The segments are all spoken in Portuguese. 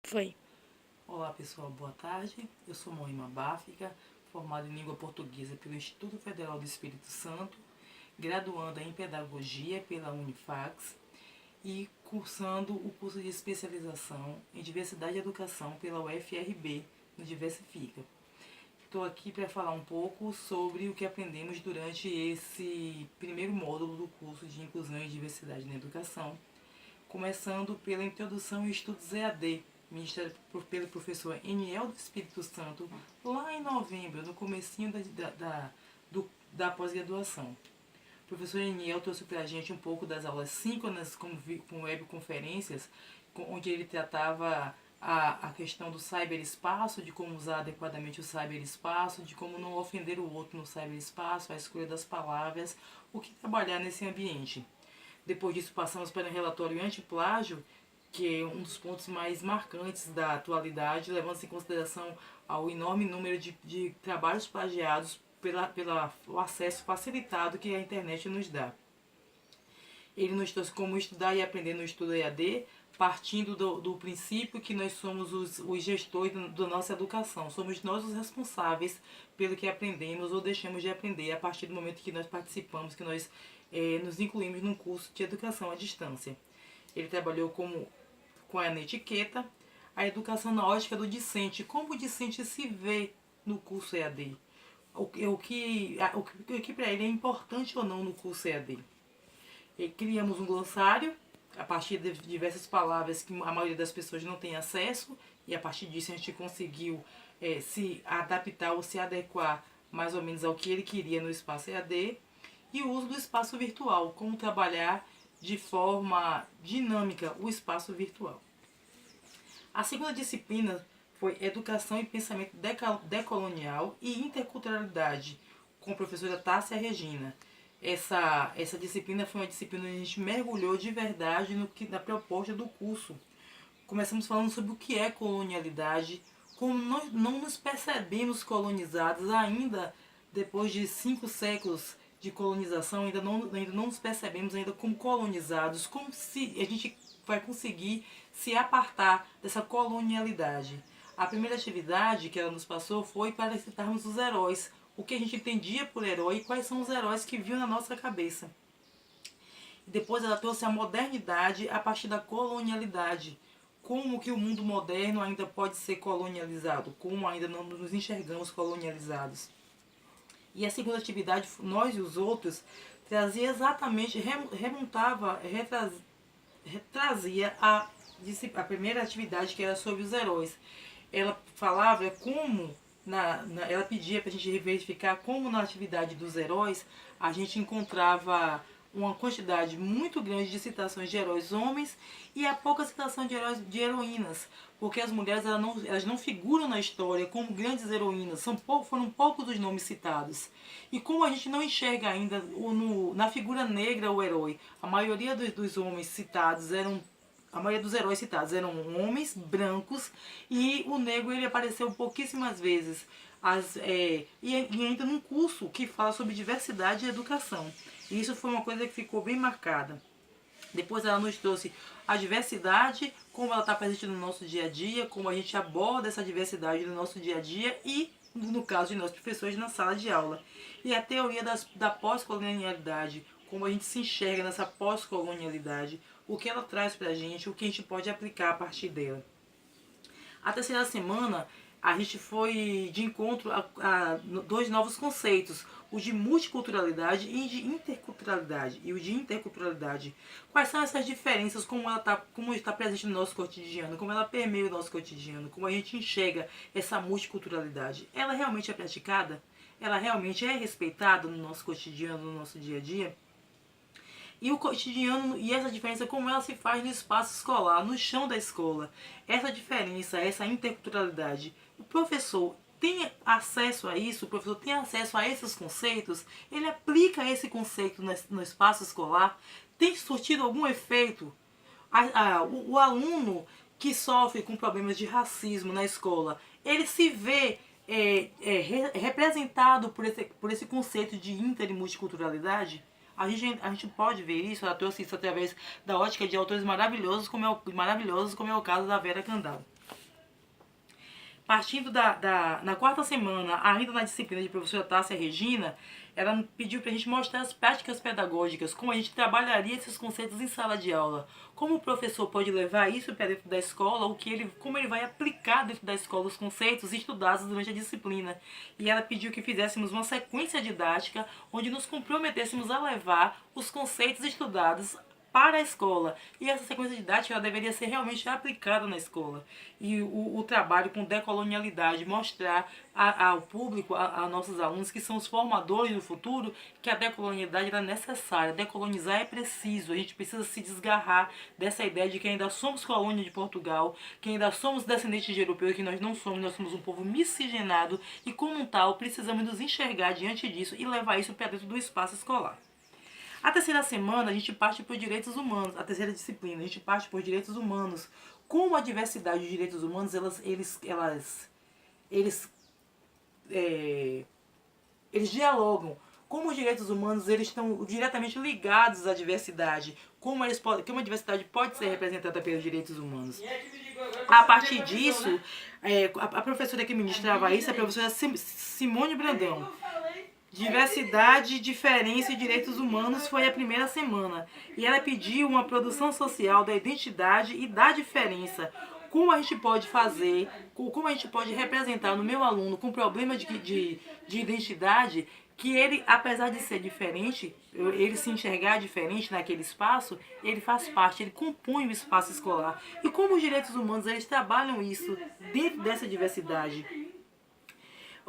Foi. Olá pessoal, boa tarde. Eu sou Moima Báfica, formada em Língua Portuguesa pelo Instituto Federal do Espírito Santo, graduanda em Pedagogia pela Unifax e cursando o curso de especialização em Diversidade e Educação pela UFRB, no Diversifica. Estou aqui para falar um pouco sobre o que aprendemos durante esse primeiro módulo do curso de Inclusão e Diversidade na Educação, começando pela Introdução e Estudos EAD, ministrada pelo professor Eniel do Espírito Santo, lá em novembro, no comecinho da pós-graduação. O professor Eniel trouxe para a gente um pouco das aulas síncronas com webconferências, onde ele tratava a questão do cyberespaço, de como usar adequadamente o cyberespaço, de como não ofender o outro no cyberespaço, a escolha das palavras, o que trabalhar nesse ambiente. Depois disso passamos para o relatório antiplágio, que é um dos pontos mais marcantes da atualidade, levando-se em consideração ao enorme número de trabalhos plagiados pelo acesso facilitado que a internet nos dá. Ele nos trouxe como estudar e aprender no estudo EAD, partindo do princípio que nós somos os gestores da nossa educação. Somos nós os responsáveis pelo que aprendemos ou deixamos de aprender a partir do momento que nós participamos, que nós nos incluímos num curso de educação à distância. Ele trabalhou com a etiqueta, a educação na ótica do discente, como o discente se vê no curso EAD, o que para ele é importante ou não no curso EAD. E criamos um glossário, a partir de diversas palavras que a maioria das pessoas não tem acesso, e a partir disso a gente conseguiu se adaptar ou se adequar mais ou menos ao que ele queria no espaço EAD, e o uso do espaço virtual, como trabalhar de forma dinâmica o espaço virtual. A segunda disciplina foi Educação e Pensamento Decolonial e Interculturalidade, com a professora Tássia Regina. Essa disciplina foi uma disciplina onde a gente mergulhou de verdade na proposta do curso. Começamos falando sobre o que é colonialidade, como nós não nos percebemos colonizados ainda depois de 5 séculos de colonização, ainda não nos percebemos ainda como colonizados, como se a gente vai conseguir se apartar dessa colonialidade. A primeira atividade que ela nos passou foi para citarmos os heróis, o que a gente entendia por herói e quais são os heróis que viam na nossa cabeça. Depois ela trouxe a modernidade a partir da colonialidade, como que o mundo moderno ainda pode ser colonializado, como ainda não nos enxergamos colonializados. E a segunda atividade, Nós e os Outros, trazia exatamente, trazia a primeira atividade, que era sobre os heróis. Ela falava como, ela pedia para a gente verificar como na atividade dos heróis a gente encontrava uma quantidade muito grande de citações de heróis homens e a pouca citação de heróis de heroínas, porque as mulheres elas não figuram na história como grandes heroínas, foram poucos os nomes citados. E como a gente não enxerga ainda na figura negra o herói, a maioria dos homens citados a maioria dos heróis citados eram homens brancos e o negro ele apareceu pouquíssimas vezes. E ainda num curso que fala sobre diversidade e educação. E isso foi uma coisa que ficou bem marcada. Depois ela nos trouxe a diversidade, como ela está presente no nosso dia a dia, como a gente aborda essa diversidade no nosso dia a dia e, no caso de nós professores, na sala de aula. E a teoria da pós-colonialidade, como a gente se enxerga nessa pós-colonialidade, o que ela traz para a gente, o que a gente pode aplicar a partir dela. A terceira semana, a gente foi de encontro a 2 novos conceitos, o de multiculturalidade e de interculturalidade. E o de interculturalidade. Quais são essas diferenças, como está presente no nosso cotidiano, como ela permeia o nosso cotidiano, como a gente enxerga essa multiculturalidade. Ela realmente é praticada? Ela realmente é respeitada no nosso cotidiano, no nosso dia a dia? E o cotidiano, e essa diferença, como ela se faz no espaço escolar, no chão da escola. Essa diferença, essa interculturalidade. O professor tem acesso a isso, o professor tem acesso a esses conceitos, ele aplica esse conceito no espaço escolar, tem surtido algum efeito? O aluno que sofre com problemas de racismo na escola, ele se vê representado por esse conceito de inter e multiculturalidade? A gente pode ver isso, ela trouxe isso através da ótica de autores maravilhosos, como é o caso da Vera Candal. partindo na quarta semana, ainda na disciplina de professora Tássia Regina, ela pediu para a gente mostrar as práticas pedagógicas, como a gente trabalharia esses conceitos em sala de aula, como o professor pode levar isso para dentro da escola, como ele vai aplicar dentro da escola os conceitos estudados durante a disciplina. E ela pediu que fizéssemos uma sequência didática onde nos comprometêssemos a levar os conceitos estudados para a escola. E essa sequência didática ela deveria ser realmente aplicada na escola. E o trabalho com decolonialidade, mostrar ao público, a nossos alunos, que são os formadores do futuro, que a decolonialidade é necessária. Decolonizar é preciso. A gente precisa se desgarrar dessa ideia de que ainda somos colônia de Portugal, que ainda somos descendentes de europeus, que nós não somos, nós somos um povo miscigenado e, como tal, precisamos nos enxergar diante disso e levar isso para dentro do espaço escolar. A terceira semana a gente parte por direitos humanos, a terceira disciplina, a gente parte por direitos humanos. Como a diversidade de direitos humanos, eles dialogam. Como os direitos humanos eles estão diretamente ligados à diversidade. Como a diversidade pode ser representada pelos direitos humanos. A partir disso, a professora que ministrava isso é a professora Simone Brandão. Diversidade, diferença e direitos humanos foi a primeira semana. E ela pediu uma produção social da identidade e da diferença. Como a gente pode fazer, como a gente pode representar no meu aluno com problema de identidade, que ele, apesar de ser diferente, ele se enxergar diferente naquele espaço, ele faz parte, ele compõe o espaço escolar. E como os direitos humanos, eles trabalham isso dentro dessa diversidade.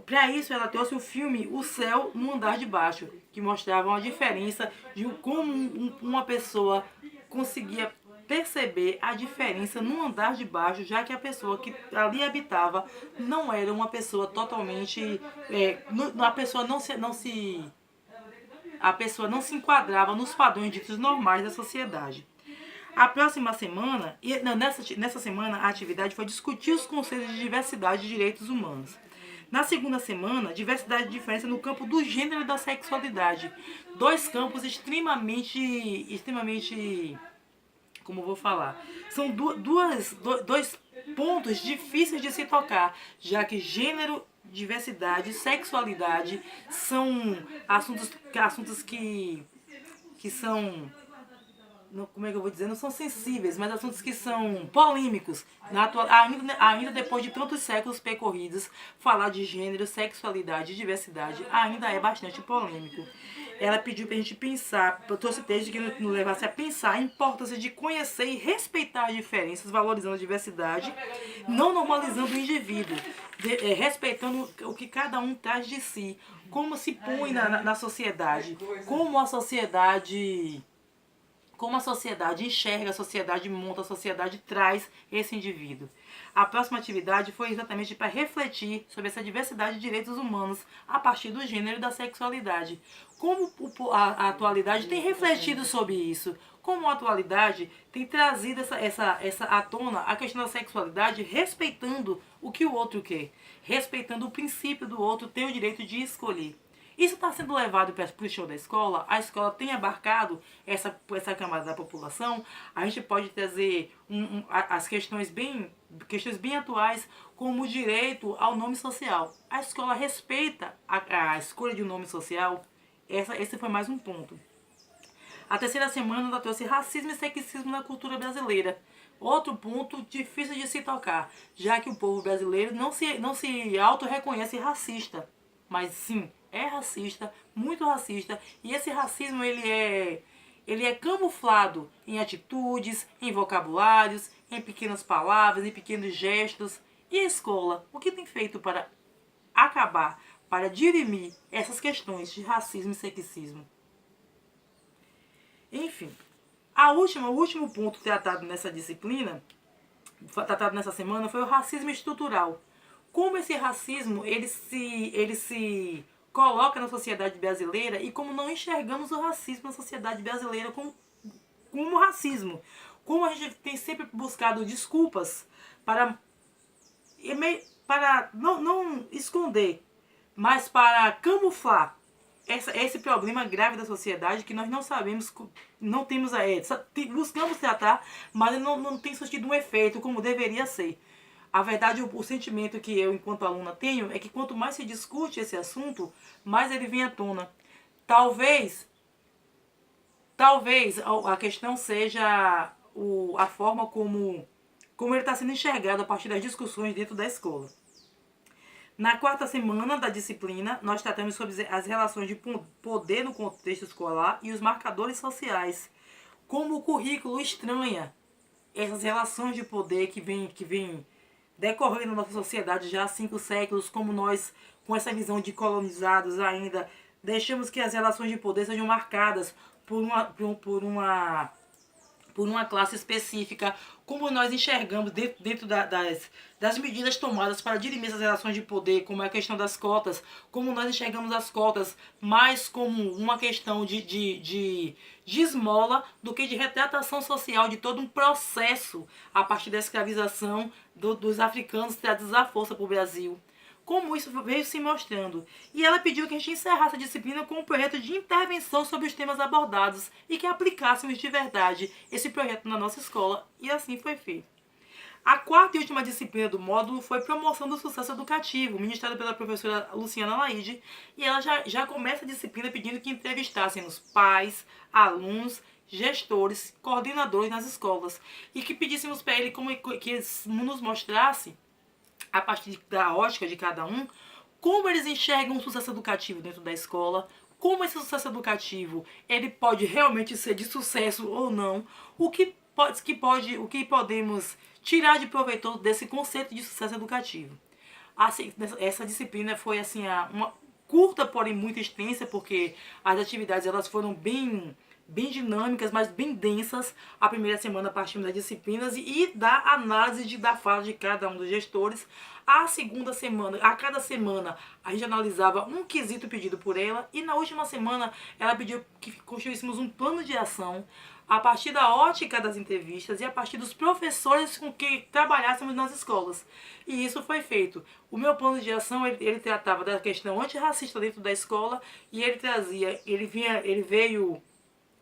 Para isso, ela trouxe o filme O Céu no Andar de Baixo, que mostrava a diferença de como uma pessoa conseguia perceber a diferença no andar de baixo, já que a pessoa que ali habitava não era uma pessoa totalmente... a pessoa não se enquadrava nos padrões ditos normais da sociedade. A próxima semana, nessa semana, a atividade foi discutir os conceitos de diversidade e direitos humanos. Na segunda semana, diversidade e diferença no campo do gênero e da sexualidade. Dois campos extremamente, como eu vou falar, são dois pontos difíceis de se tocar, já que gênero, diversidade e sexualidade são assuntos que são... como é que eu vou dizer, não são sensíveis, mas assuntos que são polêmicos. Ainda depois de tantos séculos percorridos, falar de gênero, sexualidade e diversidade ainda é bastante polêmico. Ela pediu pra gente pensar, trouxe texto que nos levasse a pensar a importância de conhecer e respeitar as diferenças, valorizando a diversidade, não normalizando o indivíduo, respeitando o que cada um traz de si, como se põe na sociedade, como a sociedade enxerga, a sociedade monta, a sociedade traz esse indivíduo. A próxima atividade foi exatamente para refletir sobre essa diversidade de direitos humanos a partir do gênero e da sexualidade. Como a atualidade tem refletido sobre isso? Como a atualidade tem trazido essa à tona a questão da sexualidade, respeitando o que o outro quer, respeitando o princípio do outro ter o direito de escolher. Isso está sendo levado para o chão da escola, a escola tem abarcado essa camada da população, a gente pode trazer as questões bem atuais, como o direito ao nome social. A escola respeita a escolha de um nome social, esse foi mais um ponto. A terceira semana ela trouxe racismo e sexismo na cultura brasileira. Outro ponto difícil de se tocar, já que o povo brasileiro não se auto-reconhece racista, mas sim, é racista, muito racista, e esse racismo ele é camuflado em atitudes, em vocabulários, em pequenas palavras, em pequenos gestos. E a escola, o que tem feito para acabar, para dirimir essas questões de racismo e sexismo? Enfim, o último ponto tratado nessa disciplina, tratado nessa semana, foi o racismo estrutural. Como esse racismo ele se coloca na sociedade brasileira e como não enxergamos o racismo na sociedade brasileira como racismo. Como a gente tem sempre buscado desculpas para não esconder, mas para camuflar esse problema grave da sociedade que nós não sabemos, não temos buscamos tratar, mas não tem surtido um efeito como deveria ser. A verdade, o sentimento que eu, enquanto aluna, tenho é que quanto mais se discute esse assunto, mais ele vem à tona. Talvez a questão seja a forma como ele está sendo enxergado a partir das discussões dentro da escola. Na quarta semana da disciplina, nós tratamos sobre as relações de poder no contexto escolar e os marcadores sociais. Como o currículo estranha essas relações de poder que vem decorrendo na nossa sociedade já há 5 séculos, como nós, com essa visão de colonizados ainda, deixamos que as relações de poder sejam marcadas por uma classe específica, como nós enxergamos dentro das medidas tomadas para dirimir essas relações de poder, como a questão das cotas, como nós enxergamos as cotas mais como uma questão de esmola do que de retratação social de todo um processo a partir da escravização dos africanos trazidos à força para o Brasil. Como isso veio se mostrando. E ela pediu que a gente encerrasse a disciplina com um projeto de intervenção sobre os temas abordados e que aplicássemos de verdade esse projeto na nossa escola, e assim foi feito. A quarta e última disciplina do módulo foi Promoção do Sucesso Educativo, ministrada pela professora Luciana Laide, e ela já começa a disciplina pedindo que entrevistássemos pais, alunos, gestores, coordenadores nas escolas, e que pedíssemos para ele que eles nos mostrasse, a partir da ótica de cada um, como eles enxergam o sucesso educativo dentro da escola, como esse sucesso educativo ele pode realmente ser de sucesso ou não, o que podemos tirar de proveitoso desse conceito de sucesso educativo. Assim, essa disciplina foi assim uma curta, porém muito extensa, porque as atividades elas foram bem dinâmicas, mas bem densas. A primeira semana partimos das disciplinas e da análise da fala de cada um dos gestores. A segunda semana, a cada semana, a gente analisava um quesito pedido por ela, e na última semana ela pediu que construíssemos um plano de ação a partir da ótica das entrevistas e a partir dos professores com que trabalhássemos nas escolas. E isso foi feito. O meu plano de ação, ele tratava da questão antirracista dentro da escola, e ele veio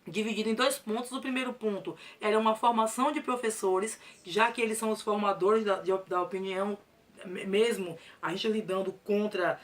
dividido em 2 pontos. O primeiro ponto era uma formação de professores, já que eles são os formadores da opinião, mesmo a gente lidando contra,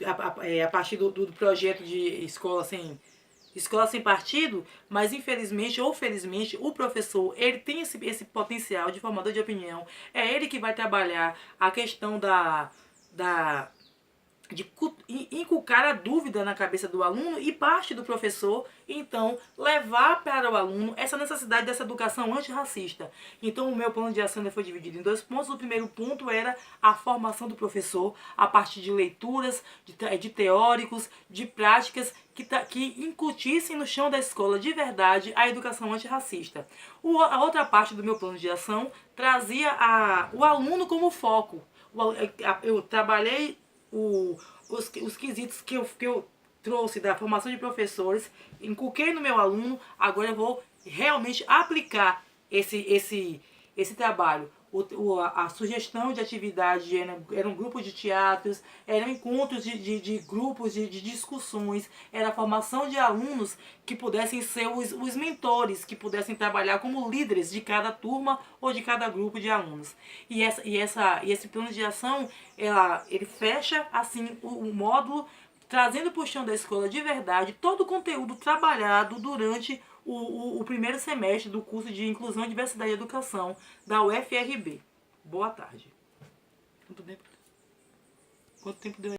a partir do projeto de escola sem partido, mas infelizmente ou felizmente o professor ele tem esse potencial de formador de opinião. É ele que vai trabalhar a questão de inculcar a dúvida na cabeça do aluno e parte do professor, então, levar para o aluno essa necessidade dessa educação antirracista. Então, o meu plano de ação foi dividido em 2 pontos. O primeiro ponto era a formação do professor a partir de leituras, de teóricos, de práticas que incutissem no chão da escola de verdade a educação antirracista. A outra parte do meu plano de ação trazia o aluno como foco. Eu trabalhei os quesitos que eu trouxe da formação de professores, inculquei no meu aluno. Agora eu vou realmente aplicar esse trabalho. A sugestão de atividade eram grupos de teatros, eram encontros de grupos de discussões, era a formação de alunos que pudessem ser os mentores, que pudessem trabalhar como líderes de cada turma ou de cada grupo de alunos. E esse plano de ação, ele fecha assim o módulo, trazendo para o chão da escola de verdade todo o conteúdo trabalhado durante o primeiro semestre do curso de Inclusão, Diversidade e Educação da UFRB. Boa tarde. Quanto tempo deu?